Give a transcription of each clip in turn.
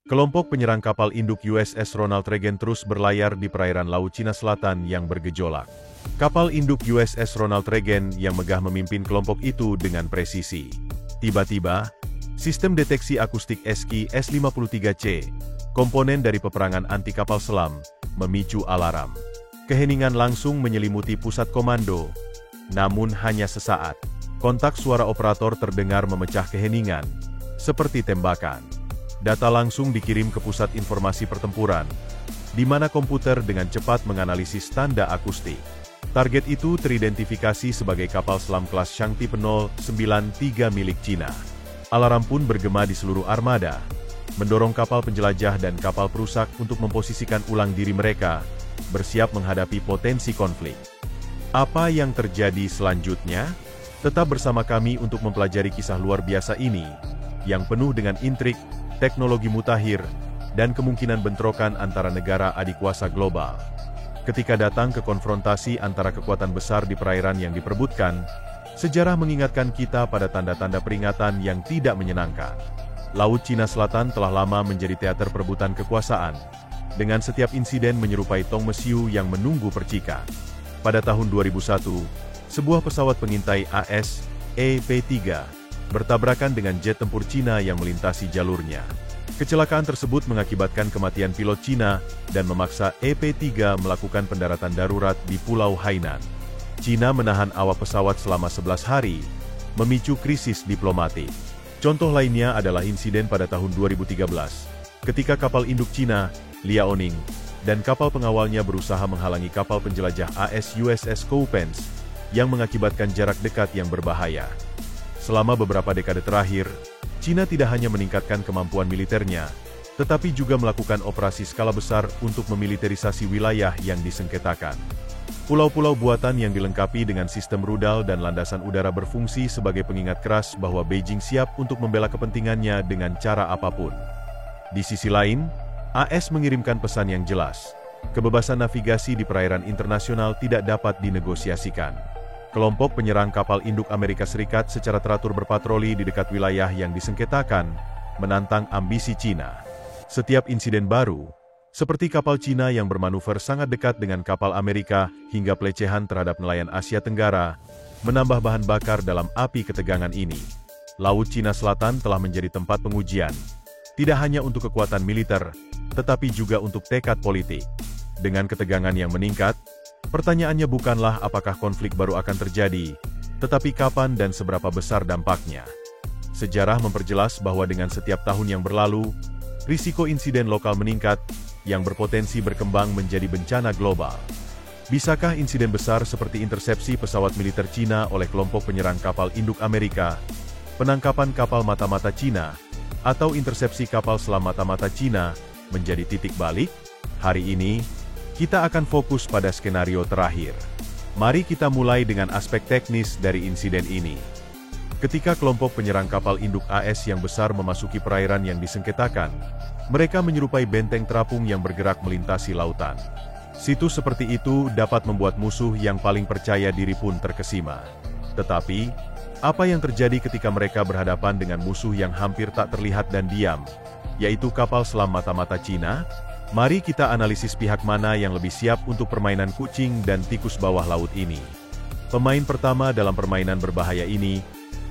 Kelompok penyerang kapal induk USS Ronald Reagan terus berlayar di perairan Laut Cina Selatan yang bergejolak. Kapal induk USS Ronald Reagan yang megah memimpin kelompok itu dengan presisi. Tiba-tiba, sistem deteksi akustik SQ S-53C, komponen dari peperangan anti-kapal selam, memicu alarm. Keheningan langsung menyelimuti pusat komando. Namun hanya sesaat, kontak suara operator terdengar memecah keheningan, seperti tembakan. Data langsung dikirim ke pusat informasi pertempuran, di mana komputer dengan cepat menganalisis tanda akustik. Target itu teridentifikasi sebagai kapal selam kelas Shang tipe 093 milik Cina. Alarm pun bergema di seluruh armada, mendorong kapal penjelajah dan kapal perusak untuk memposisikan ulang diri mereka, bersiap menghadapi potensi konflik. Apa yang terjadi selanjutnya? Tetap bersama kami untuk mempelajari kisah luar biasa ini, yang penuh dengan intrik, teknologi mutakhir, dan kemungkinan bentrokan antara negara adikuasa global. Ketika datang ke konfrontasi antara kekuatan besar di perairan yang diperebutkan, sejarah mengingatkan kita pada tanda-tanda peringatan yang tidak menyenangkan. Laut Cina Selatan telah lama menjadi teater perebutan kekuasaan, dengan setiap insiden menyerupai tong mesiu yang menunggu percikan. Pada tahun 2001, sebuah pesawat pengintai AS EP-3 bertabrakan dengan jet tempur Cina yang melintasi jalurnya. Kecelakaan tersebut mengakibatkan kematian pilot Cina dan memaksa EP-3 melakukan pendaratan darurat di Pulau Hainan. Cina menahan awak pesawat selama 11 hari, memicu krisis diplomatik. Contoh lainnya adalah insiden pada tahun 2013, ketika kapal induk Cina, Liaoning, dan kapal pengawalnya berusaha menghalangi kapal penjelajah AS USS Kelompok yang mengakibatkan jarak dekat yang berbahaya. Selama beberapa dekade terakhir, Cina tidak hanya meningkatkan kemampuan militernya, tetapi juga melakukan operasi skala besar untuk memiliterisasi wilayah yang disengketakan. Pulau-pulau buatan yang dilengkapi dengan sistem rudal dan landasan udara berfungsi sebagai pengingat keras bahwa Beijing siap untuk membela kepentingannya dengan cara apapun. Di sisi lain, AS mengirimkan pesan yang jelas, kebebasan navigasi di perairan internasional tidak dapat dinegosiasikan. Kelompok penyerang kapal induk Amerika Serikat secara teratur berpatroli di dekat wilayah yang disengketakan, menantang ambisi Cina. Setiap insiden baru, seperti kapal Cina yang bermanuver sangat dekat dengan kapal Amerika hingga pelecehan terhadap nelayan Asia Tenggara, menambah bahan bakar dalam api ketegangan ini. Laut Cina Selatan telah menjadi tempat pengujian, tidak hanya untuk kekuatan militer, tetapi juga untuk tekad politik. Dengan ketegangan yang meningkat, pertanyaannya bukanlah apakah konflik baru akan terjadi, tetapi kapan dan seberapa besar dampaknya. Sejarah memperjelas bahwa dengan setiap tahun yang berlalu, risiko insiden lokal meningkat, yang berpotensi berkembang menjadi bencana global. Bisakah insiden besar seperti intersepsi pesawat militer Cina oleh kelompok penyerang kapal induk Amerika, penangkapan kapal mata-mata Cina, atau intersepsi kapal selam mata-mata Cina, menjadi titik balik? Hari ini, kita akan fokus pada skenario terakhir. Mari kita mulai dengan aspek teknis dari insiden ini. Ketika kelompok penyerang kapal induk AS yang besar memasuki perairan yang disengketakan, mereka menyerupai benteng terapung yang bergerak melintasi lautan. Situs seperti itu dapat membuat musuh yang paling percaya diri pun terkesima. Tetapi, apa yang terjadi ketika mereka berhadapan dengan musuh yang hampir tak terlihat dan diam, yaitu kapal selam mata-mata Cina? Mari kita analisis pihak mana yang lebih siap untuk permainan kucing dan tikus bawah laut ini. Pemain pertama dalam permainan berbahaya ini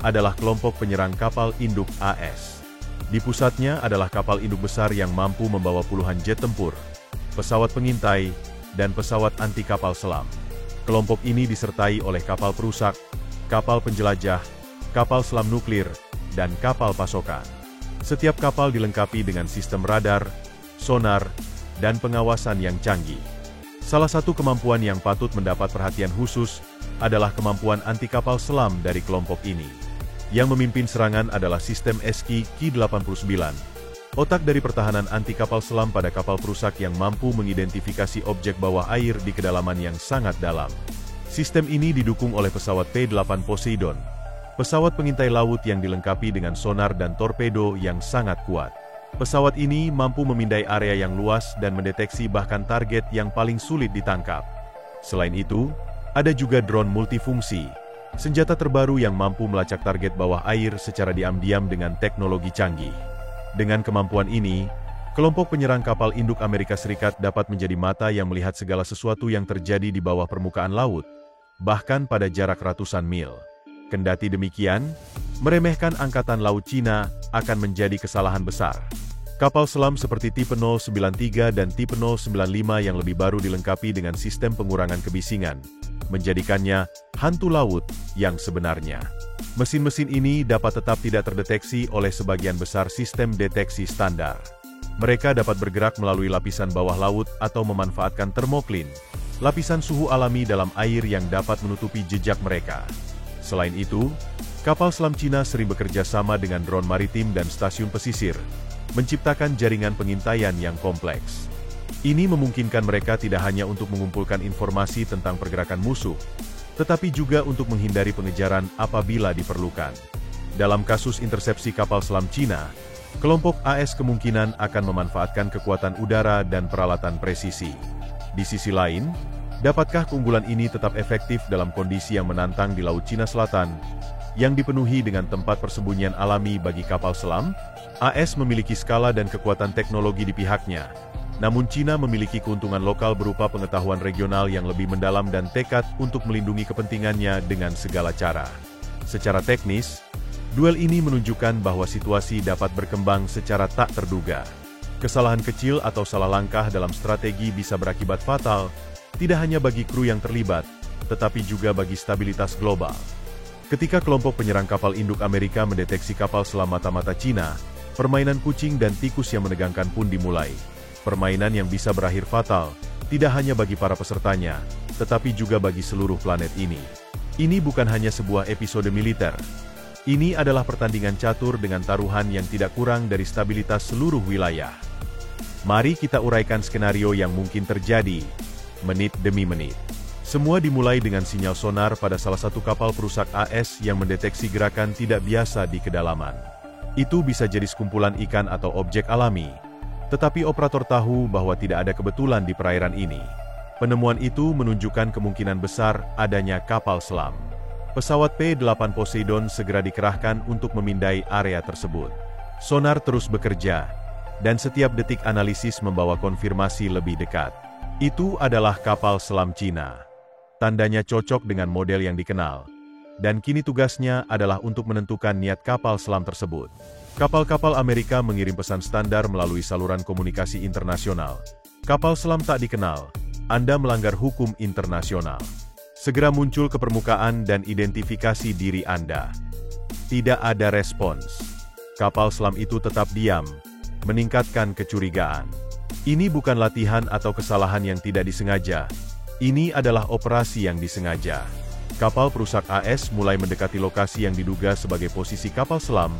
adalah kelompok penyerang kapal induk AS. Di pusatnya adalah kapal induk besar yang mampu membawa puluhan jet tempur, pesawat pengintai, dan pesawat anti-kapal selam. Kelompok ini disertai oleh kapal perusak, kapal penjelajah, kapal selam nuklir, dan kapal pasokan. Setiap kapal dilengkapi dengan sistem radar, sonar, dan pengawasan yang canggih. Salah satu kemampuan yang patut mendapat perhatian khusus adalah kemampuan anti-kapal selam dari kelompok ini. Yang memimpin serangan adalah sistem SQ-89, otak dari pertahanan anti-kapal selam pada kapal perusak yang mampu mengidentifikasi objek bawah air di kedalaman yang sangat dalam. Sistem ini didukung oleh pesawat P-8 Poseidon, pesawat pengintai laut yang dilengkapi dengan sonar dan torpedo yang sangat kuat. Pesawat ini mampu memindai area yang luas dan mendeteksi bahkan target yang paling sulit ditangkap. Selain itu, ada juga drone multifungsi, senjata terbaru yang mampu melacak target bawah air secara diam-diam dengan teknologi canggih. Dengan kemampuan ini, Kelompok penyerang kapal induk Amerika Serikat dapat menjadi mata yang melihat segala sesuatu yang terjadi di bawah permukaan laut, bahkan pada jarak ratusan mil. Kendati demikian, meremehkan angkatan Laut Cina akan menjadi kesalahan besar. Kapal selam seperti tipe 093 dan tipe 095 yang lebih baru dilengkapi dengan sistem pengurangan kebisingan, menjadikannya hantu laut yang sebenarnya. Mesin-mesin ini dapat tetap tidak terdeteksi oleh sebagian besar sistem deteksi standar. Mereka dapat bergerak melalui lapisan bawah laut atau memanfaatkan termoklin, lapisan suhu alami dalam air yang dapat menutupi jejak mereka. Selain itu, kapal selam Cina sering bekerja sama dengan drone maritim dan stasiun pesisir, menciptakan jaringan pengintaian yang kompleks. Ini memungkinkan mereka tidak hanya untuk mengumpulkan informasi tentang pergerakan musuh, tetapi juga untuk menghindari pengejaran apabila diperlukan. Dalam kasus intersepsi kapal selam Cina, kelompok AS kemungkinan akan memanfaatkan kekuatan udara dan peralatan presisi. Di sisi lain, dapatkah keunggulan ini tetap efektif dalam kondisi yang menantang di Laut Cina Selatan, yang dipenuhi dengan tempat persembunyian alami bagi kapal selam? AS memiliki skala dan kekuatan teknologi di pihaknya, namun Cina memiliki keuntungan lokal berupa pengetahuan regional yang lebih mendalam dan tekad untuk melindungi kepentingannya dengan segala cara. Secara teknis, duel ini menunjukkan bahwa situasi dapat berkembang secara tak terduga. Kesalahan kecil atau salah langkah dalam strategi bisa berakibat fatal, tidak hanya bagi kru yang terlibat, tetapi juga bagi stabilitas global. Ketika kelompok penyerang kapal induk Amerika mendeteksi kapal selam mata-mata Cina, permainan kucing dan tikus yang menegangkan pun dimulai. Permainan yang bisa berakhir fatal, tidak hanya bagi para pesertanya, tetapi juga bagi seluruh planet ini. Ini bukan hanya sebuah episode militer. Ini adalah pertandingan catur dengan taruhan yang tidak kurang dari stabilitas seluruh wilayah. Mari kita uraikan skenario yang mungkin terjadi, menit demi menit. Semua dimulai dengan sinyal sonar pada salah satu kapal perusak AS yang mendeteksi gerakan tidak biasa di kedalaman. Itu bisa jadi sekumpulan ikan atau objek alami, tetapi operator tahu bahwa tidak ada kebetulan di perairan ini. Penemuan itu menunjukkan kemungkinan besar adanya kapal selam. Pesawat P-8 Poseidon segera dikerahkan untuk memindai area tersebut. Sonar terus bekerja, dan setiap detik analisis membawa konfirmasi lebih dekat. Itu adalah kapal selam Cina. Tandanya cocok dengan model yang dikenal. Dan kini tugasnya adalah untuk menentukan niat kapal selam tersebut. Kapal-kapal Amerika mengirim pesan standar melalui saluran komunikasi internasional. Kapal selam tak dikenal, Anda melanggar hukum internasional. Segera muncul ke permukaan dan identifikasi diri Anda. Tidak ada respons. Kapal selam itu tetap diam, meningkatkan kecurigaan. Ini bukan latihan atau kesalahan yang tidak disengaja. Ini adalah operasi yang disengaja. Kapal perusak AS mulai mendekati lokasi yang diduga sebagai posisi kapal selam,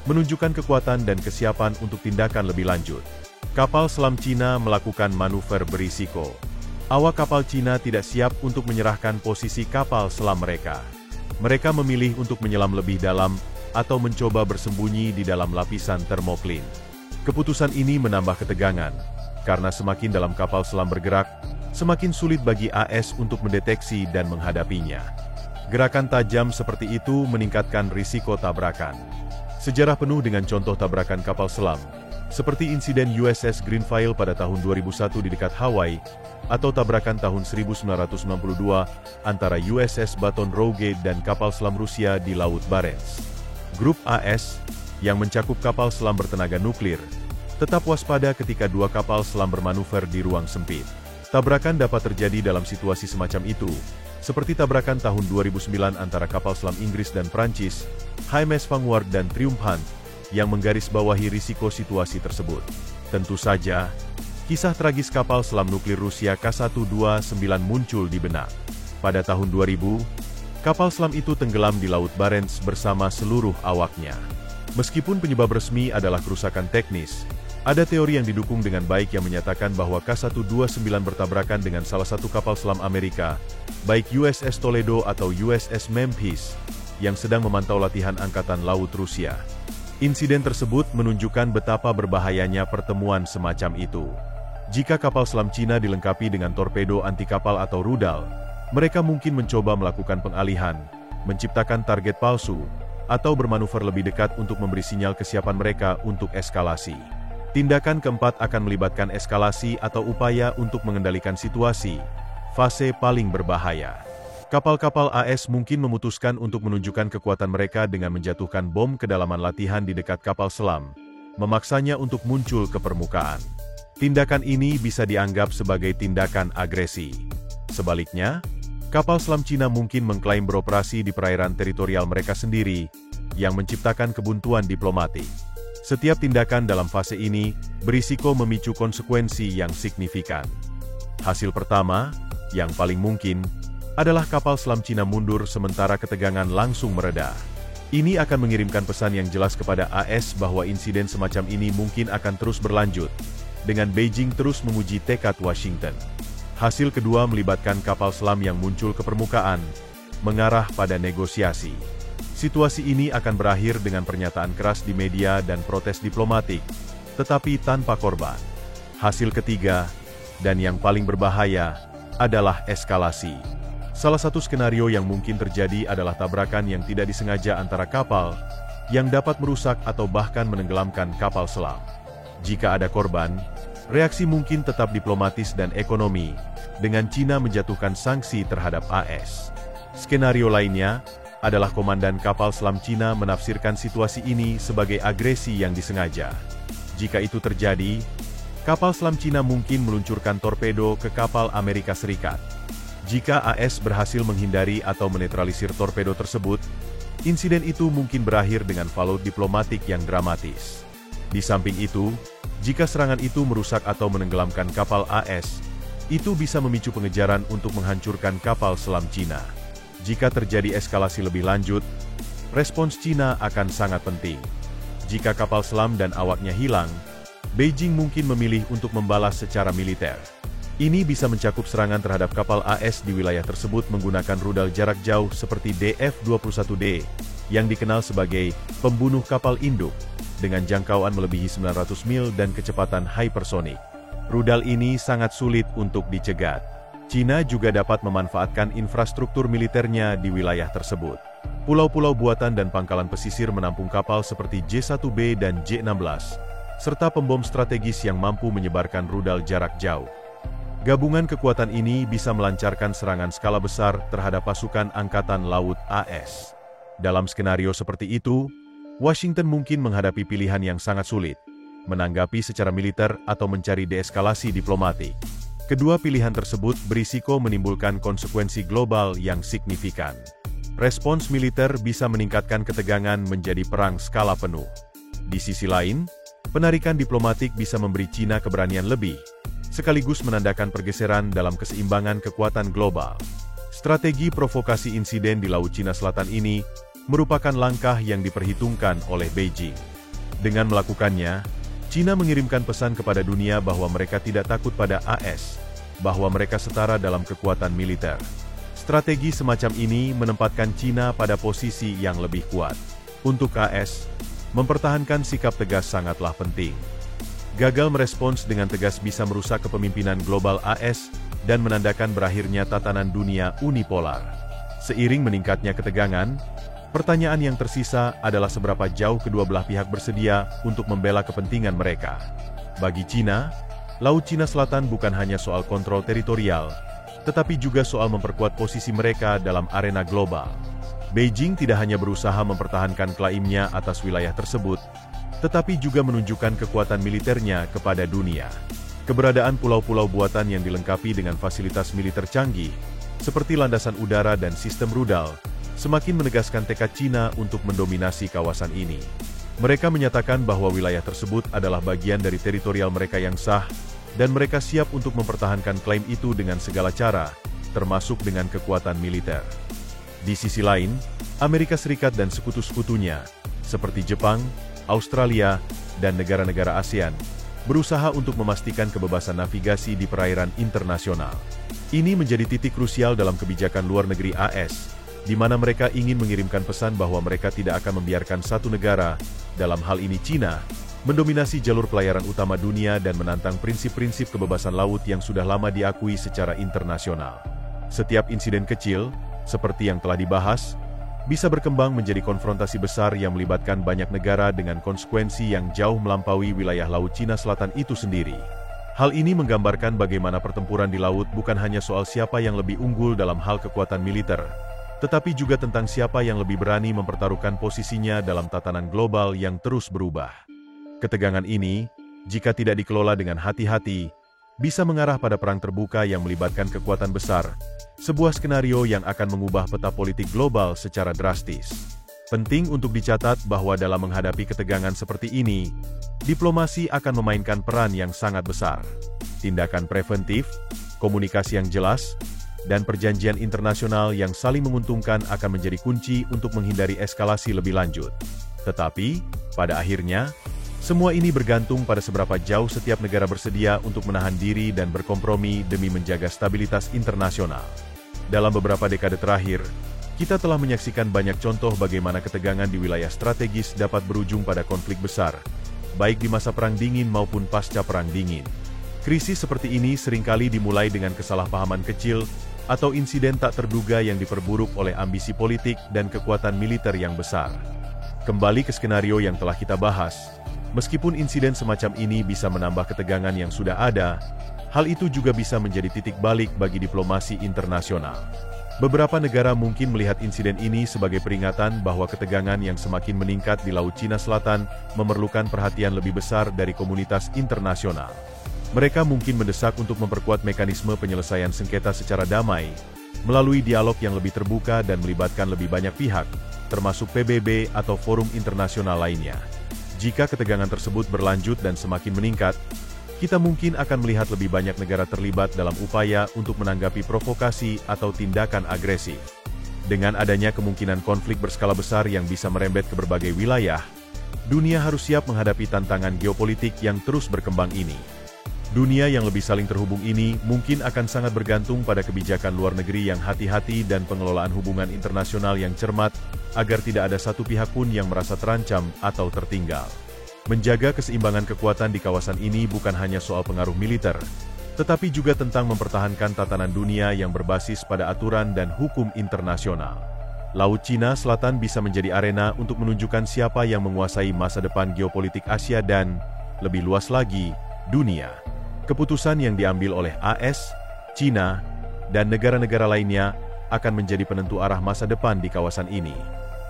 menunjukkan kekuatan dan kesiapan untuk tindakan lebih lanjut. Kapal selam Cina melakukan manuver berisiko. Awak kapal Cina tidak siap untuk menyerahkan posisi kapal selam mereka. Mereka memilih untuk menyelam lebih dalam atau mencoba bersembunyi di dalam lapisan termoklin. Keputusan ini menambah ketegangan, karena semakin dalam kapal selam bergerak, semakin sulit bagi AS untuk mendeteksi dan menghadapinya. Gerakan tajam seperti itu meningkatkan risiko tabrakan. Sejarah penuh dengan contoh tabrakan kapal selam, seperti insiden USS Greenville pada tahun 2001 di dekat Hawaii, atau tabrakan tahun 1992 antara USS Baton Rouge dan kapal selam Rusia di Laut Barents. Grup AS, yang mencakup kapal selam bertenaga nuklir, tetap waspada ketika dua kapal selam bermanuver di ruang sempit. Tabrakan dapat terjadi dalam situasi semacam itu, seperti tabrakan tahun 2009 antara kapal selam Inggris dan Prancis, HMS Vanguard dan Triumphant, yang menggarisbawahi risiko situasi tersebut. Tentu saja, kisah tragis kapal selam nuklir Rusia K-129 muncul di benak. Pada tahun 2000, kapal selam itu tenggelam di Laut Barents bersama seluruh awaknya. Meskipun penyebab resmi adalah kerusakan teknis, ada teori yang didukung dengan baik yang menyatakan bahwa K-129 bertabrakan dengan salah satu kapal selam Amerika, baik USS Toledo atau USS Memphis, yang sedang memantau latihan Angkatan Laut Rusia. Insiden tersebut menunjukkan betapa berbahayanya pertemuan semacam itu. Jika kapal selam Cina dilengkapi dengan torpedo anti-kapal atau rudal, mereka mungkin mencoba melakukan pengalihan, menciptakan target palsu, atau bermanuver lebih dekat untuk memberi sinyal kesiapan mereka untuk eskalasi. Tindakan keempat akan melibatkan eskalasi atau upaya untuk mengendalikan situasi, fase paling berbahaya. Kapal-kapal AS mungkin memutuskan untuk menunjukkan kekuatan mereka dengan menjatuhkan bom kedalaman latihan di dekat kapal selam, memaksanya untuk muncul ke permukaan. Tindakan ini bisa dianggap sebagai tindakan agresi. Sebaliknya, kapal selam Cina mungkin mengklaim beroperasi di perairan teritorial mereka sendiri, yang menciptakan kebuntuan diplomatik. Setiap tindakan dalam fase ini berisiko memicu konsekuensi yang signifikan. Hasil pertama, yang paling mungkin, adalah kapal selam Cina mundur sementara ketegangan langsung mereda. Ini akan mengirimkan pesan yang jelas kepada AS bahwa insiden semacam ini mungkin akan terus berlanjut, dengan Beijing terus memuji tekad Washington. Hasil kedua melibatkan kapal selam yang muncul ke permukaan, mengarah pada negosiasi. Situasi ini akan berakhir dengan pernyataan keras di media dan protes diplomatik, tetapi tanpa korban. Hasil ketiga, dan yang paling berbahaya, adalah eskalasi. Salah satu skenario yang mungkin terjadi adalah tabrakan yang tidak disengaja antara kapal, yang dapat merusak atau bahkan menenggelamkan kapal selam. Jika ada korban, reaksi mungkin tetap diplomatis dan ekonomi, dengan Cina menjatuhkan sanksi terhadap AS. Skenario lainnya adalah komandan kapal selam Cina menafsirkan situasi ini sebagai agresi yang disengaja. Jika itu terjadi, kapal selam Cina mungkin meluncurkan torpedo ke kapal Amerika Serikat. Jika AS berhasil menghindari atau menetralisir torpedo tersebut, insiden itu mungkin berakhir dengan fallout diplomatik yang dramatis. Di samping itu, jika serangan itu merusak atau menenggelamkan kapal AS, itu bisa memicu pengejaran untuk menghancurkan kapal selam Cina. Jika terjadi eskalasi lebih lanjut, respons Cina akan sangat penting. Jika kapal selam dan awaknya hilang, Beijing mungkin memilih untuk membalas secara militer. Ini bisa mencakup serangan terhadap kapal AS di wilayah tersebut menggunakan rudal jarak jauh seperti DF-21D, yang dikenal sebagai pembunuh kapal induk, dengan jangkauan melebihi 900 mil dan kecepatan hypersonik. Rudal ini sangat sulit untuk dicegat. Cina juga dapat memanfaatkan infrastruktur militernya di wilayah tersebut. Pulau-pulau buatan dan pangkalan pesisir menampung kapal seperti J-1B dan J-16, serta pembom strategis yang mampu menyebarkan rudal jarak jauh. Gabungan kekuatan ini bisa melancarkan serangan skala besar terhadap pasukan Angkatan Laut AS. Dalam skenario seperti itu, Washington mungkin menghadapi pilihan yang sangat sulit, menanggapi secara militer atau mencari deeskalasi diplomatik. Kedua pilihan tersebut berisiko menimbulkan konsekuensi global yang signifikan. Respons militer bisa meningkatkan ketegangan menjadi perang skala penuh. Di sisi lain, penarikan diplomatik bisa memberi Cina keberanian lebih, sekaligus menandakan pergeseran dalam keseimbangan kekuatan global. Strategi provokasi insiden di Laut Cina Selatan ini merupakan langkah yang diperhitungkan oleh Beijing. Dengan melakukannya, Cina mengirimkan pesan kepada dunia bahwa mereka tidak takut pada AS, bahwa mereka setara dalam kekuatan militer. Strategi semacam ini menempatkan Cina pada posisi yang lebih kuat. Untuk AS, mempertahankan sikap tegas sangatlah penting. Gagal merespons dengan tegas bisa merusak kepemimpinan global AS dan menandakan berakhirnya tatanan dunia unipolar. Seiring meningkatnya ketegangan, pertanyaan yang tersisa adalah seberapa jauh kedua belah pihak bersedia untuk membela kepentingan mereka. Bagi Cina, Laut Cina Selatan bukan hanya soal kontrol teritorial, tetapi juga soal memperkuat posisi mereka dalam arena global. Beijing tidak hanya berusaha mempertahankan klaimnya atas wilayah tersebut, tetapi juga menunjukkan kekuatan militernya kepada dunia. Keberadaan pulau-pulau buatan yang dilengkapi dengan fasilitas militer canggih, seperti landasan udara dan sistem rudal, semakin menegaskan tekad Cina untuk mendominasi kawasan ini. Mereka menyatakan bahwa wilayah tersebut adalah bagian dari teritorial mereka yang sah, dan mereka siap untuk mempertahankan klaim itu dengan segala cara, termasuk dengan kekuatan militer. Di sisi lain, Amerika Serikat dan sekutu-sekutunya, seperti Jepang, Australia, dan negara-negara ASEAN, berusaha untuk memastikan kebebasan navigasi di perairan internasional. Ini menjadi titik krusial dalam kebijakan luar negeri AS, di mana mereka ingin mengirimkan pesan bahwa mereka tidak akan membiarkan satu negara, dalam hal ini Cina, mendominasi jalur pelayaran utama dunia dan menantang prinsip-prinsip kebebasan laut yang sudah lama diakui secara internasional. Setiap insiden kecil, seperti yang telah dibahas, bisa berkembang menjadi konfrontasi besar yang melibatkan banyak negara dengan konsekuensi yang jauh melampaui wilayah Laut Cina Selatan itu sendiri. Hal ini menggambarkan bagaimana pertempuran di laut bukan hanya soal siapa yang lebih unggul dalam hal kekuatan militer, tetapi juga tentang siapa yang lebih berani mempertaruhkan posisinya dalam tatanan global yang terus berubah. Ketegangan ini, jika tidak dikelola dengan hati-hati, bisa mengarah pada perang terbuka yang melibatkan kekuatan besar, sebuah skenario yang akan mengubah peta politik global secara drastis. Penting untuk dicatat bahwa dalam menghadapi ketegangan seperti ini, diplomasi akan memainkan peran yang sangat besar. Tindakan preventif, komunikasi yang jelas, dan perjanjian internasional yang saling menguntungkan akan menjadi kunci untuk menghindari eskalasi lebih lanjut. Tetapi, pada akhirnya, semua ini bergantung pada seberapa jauh setiap negara bersedia untuk menahan diri dan berkompromi demi menjaga stabilitas internasional. Dalam beberapa dekade terakhir, kita telah menyaksikan banyak contoh bagaimana ketegangan di wilayah strategis dapat berujung pada konflik besar, baik di masa Perang Dingin maupun pasca Perang Dingin. Krisis seperti ini seringkali dimulai dengan kesalahpahaman kecil atau insiden tak terduga yang diperburuk oleh ambisi politik dan kekuatan militer yang besar. Kembali ke skenario yang telah kita bahas, meskipun insiden semacam ini bisa menambah ketegangan yang sudah ada, hal itu juga bisa menjadi titik balik bagi diplomasi internasional. Beberapa negara mungkin melihat insiden ini sebagai peringatan bahwa ketegangan yang semakin meningkat di Laut Cina Selatan memerlukan perhatian lebih besar dari komunitas internasional. Mereka mungkin mendesak untuk memperkuat mekanisme penyelesaian sengketa secara damai, melalui dialog yang lebih terbuka dan melibatkan lebih banyak pihak, termasuk PBB atau forum internasional lainnya. Jika ketegangan tersebut berlanjut dan semakin meningkat, kita mungkin akan melihat lebih banyak negara terlibat dalam upaya untuk menanggapi provokasi atau tindakan agresif. Dengan adanya kemungkinan konflik berskala besar yang bisa merembet ke berbagai wilayah, dunia harus siap menghadapi tantangan geopolitik yang terus berkembang ini. Dunia yang lebih saling terhubung ini mungkin akan sangat bergantung pada kebijakan luar negeri yang hati-hati dan pengelolaan hubungan internasional yang cermat, agar tidak ada satu pihak pun yang merasa terancam atau tertinggal. Menjaga keseimbangan kekuatan di kawasan ini bukan hanya soal pengaruh militer, tetapi juga tentang mempertahankan tatanan dunia yang berbasis pada aturan dan hukum internasional. Laut Cina Selatan bisa menjadi arena untuk menunjukkan siapa yang menguasai masa depan geopolitik Asia dan, lebih luas lagi, dunia. Keputusan yang diambil oleh AS, China, dan negara-negara lainnya akan menjadi penentu arah masa depan di kawasan ini.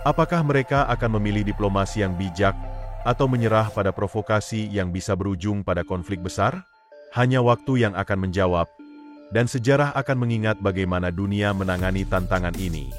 Apakah mereka akan memilih diplomasi yang bijak atau menyerah pada provokasi yang bisa berujung pada konflik besar? Hanya waktu yang akan menjawab, dan sejarah akan mengingat bagaimana dunia menangani tantangan ini.